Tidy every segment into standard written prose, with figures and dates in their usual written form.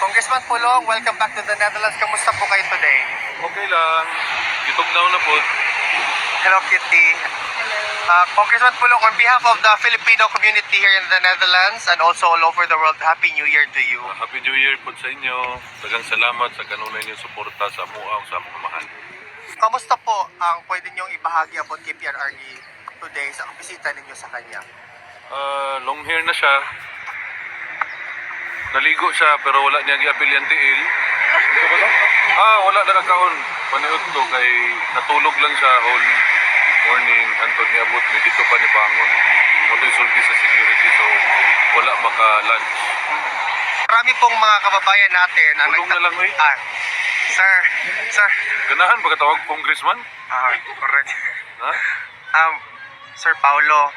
Congressman Pulong, welcome back to the Netherlands. Kamusta po kayo today? Okay lang. Itugnaw na po. Hello, Kitty. Congressman Pulong, on behalf of the Filipino community here in the Netherlands and also all over the world, Happy New Year to you. Happy New Year po sa inyo. Dagang salamat sa kanunay niyong suporta sa MUA sa mga mahal. Kamusta po ang pwede niyong ibahagi about kay PRRD today sa bisita ninyo sa kanya? Long hair na siya. Naligo siya pero wala niya giapil yung tiil. Wala na nagkaon. Paniod to kay natulog lang siya all morning. Antod ni abot ni dito pa ni bangon. Motoy sulti sa security so wala maka-lunch. Marami pong mga kababayan natin ang Tulong na lang, eh. Sir. Ganahan pagkatawag congressman? Correct. Ha? Sir Paulo,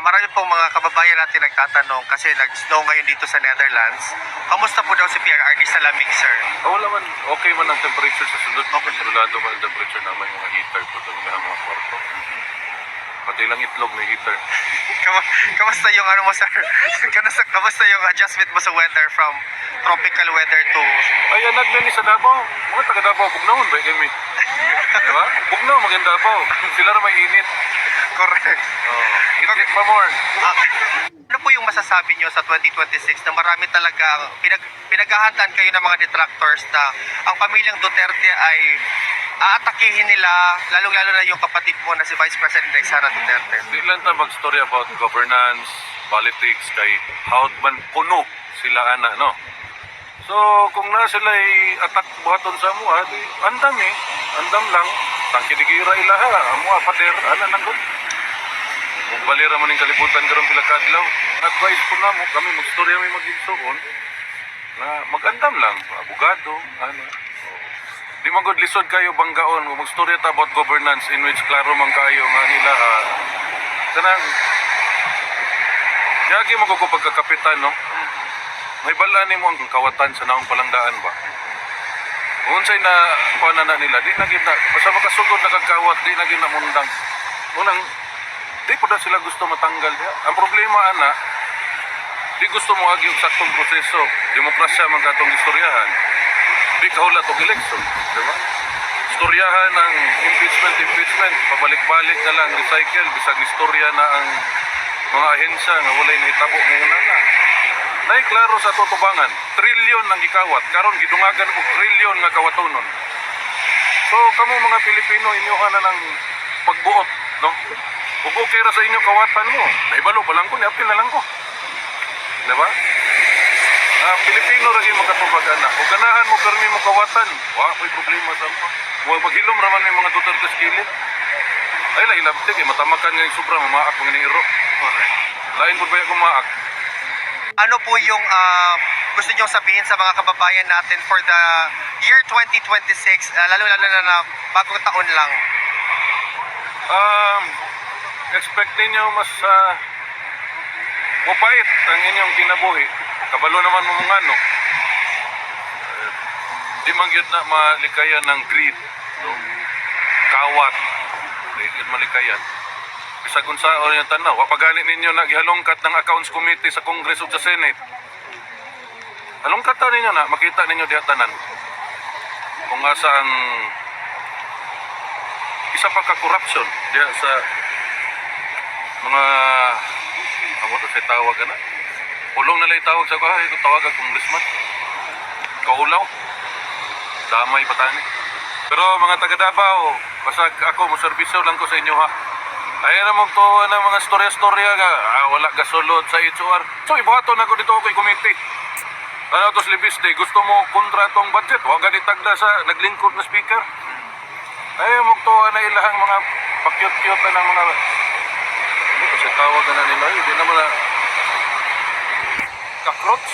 marami pong mga kababayan natin nagtatanong kasi nag-snow ngayon dito sa Netherlands. Kamusta po daw si PRRD sa lamig, sir? Wala man, okay man ang temperature sa sunod. Kontrolado man ang temperature naman yung mga heater po sa mga kwarto. Pati lang itlog may heater. Kamusta yung ano mo, sir? Kamusta yung adjustment mo sa weather from tropical weather to... Ay, anak na ni sa Davao. Mga taga Davao, bugnawon ba kami? Diba? Bugnaw, maganda Davao. Sila na may init. Correct. Init pa more. Ano po yung masasabi nyo sa 2026 na marami talaga pinaghahandaan kayo ng mga detractors na ang pamilyang Duterte ay aatakihin nila, lalong-lalo na yung kapatid mo na si Vice President Sara Duterte? Di lang ta mag-story about governance, politics, kay hawd man puno sila ana, no? So, kung na sila ay atak buhaton sa mua, di andam andam lang. Tangkidigira ilaha, mua pader, ana nang good. Kung balira man yung kalibutan karong pila kadlaw, advice po na mo, kami mag-story kami mag-insuon, na mag-andam lang, abogado, ano. Di man good lisod kayo banggaon, kung mag-story about governance in which klaro man kayo nga nila, kanang, yagi mo ko pagkakapitan, no? May balaan mo ang kawatan sa naong palangdaan ba? Kung sa'y na panana nila, di naging na, basta makasugod na kagkawat, di naging namundang. Unang, di po na sila gusto matanggal niya. Ang problema, ana, di gusto mo agi yung saktong proseso. Demokrasya man katong istoryahan. Di kahulat o election. Diba? Istoryahan ng impeachment, pabalik-balik na lang, recycle, bisag istorya na ang mga ahensya nga walay nahitabo ngayon na. Nay klaro sa tutubangan, trilyon ang gikawat, karon gidungagan og trilyon nga kawatonon. So kamo mga Pilipino inyohan na ng pagbuot, no? Ug okay ra sa inyo kawatan mo. Naibalo pa lang ko, niapil na lang ko. Diba? Pilipino ra gyud makatubag-ana. Ug ganahan mo permi mo kawatan, wa koy problema sa mo. Mo maghilom ra man may mga Duterte skillet. Ay lahi labte kay matamakan nga sobra mamaak mga ni iro. Lain pud ba kung maak? Ano po yung gusto nyo sabihin sa mga kababayan natin for the year 2026, lalo-lalo na bagong taon lang? Expect ninyo mas mapait ang inyong kinabuhi. Kabalo naman mo mga ano. Di man gyud na malikayan ng greed. No? Kawat. Di gyud malikayan. Bisag unsa o yung tanaw, wapagalit ninyo na gihalongkat ng accounts committee sa Congress ug sa Senate. Halongkat ta ninyo na, makita ninyo diha tanan. Kung asa ang isa pa ka corruption diha sa mga amo sa tawag na. Pulong na lay tawag sa kahay, kung tawag ang congressman. Kaulaw. Damay patani. Pero mga taga Davao, basag ako mo serbisyo lang ko sa inyo ha. Ay na to ng mga storya-storya nga wala gasulod sa HR. So ibuhaton ako dito kay committee. Ano to libis day, gusto mo kontratong budget, wa gani tagda sa naglingkod na speaker. Ay mo to na ilahang mga pakyut-kyut na mga ito sa tawag na nila, hindi naman na cockroach.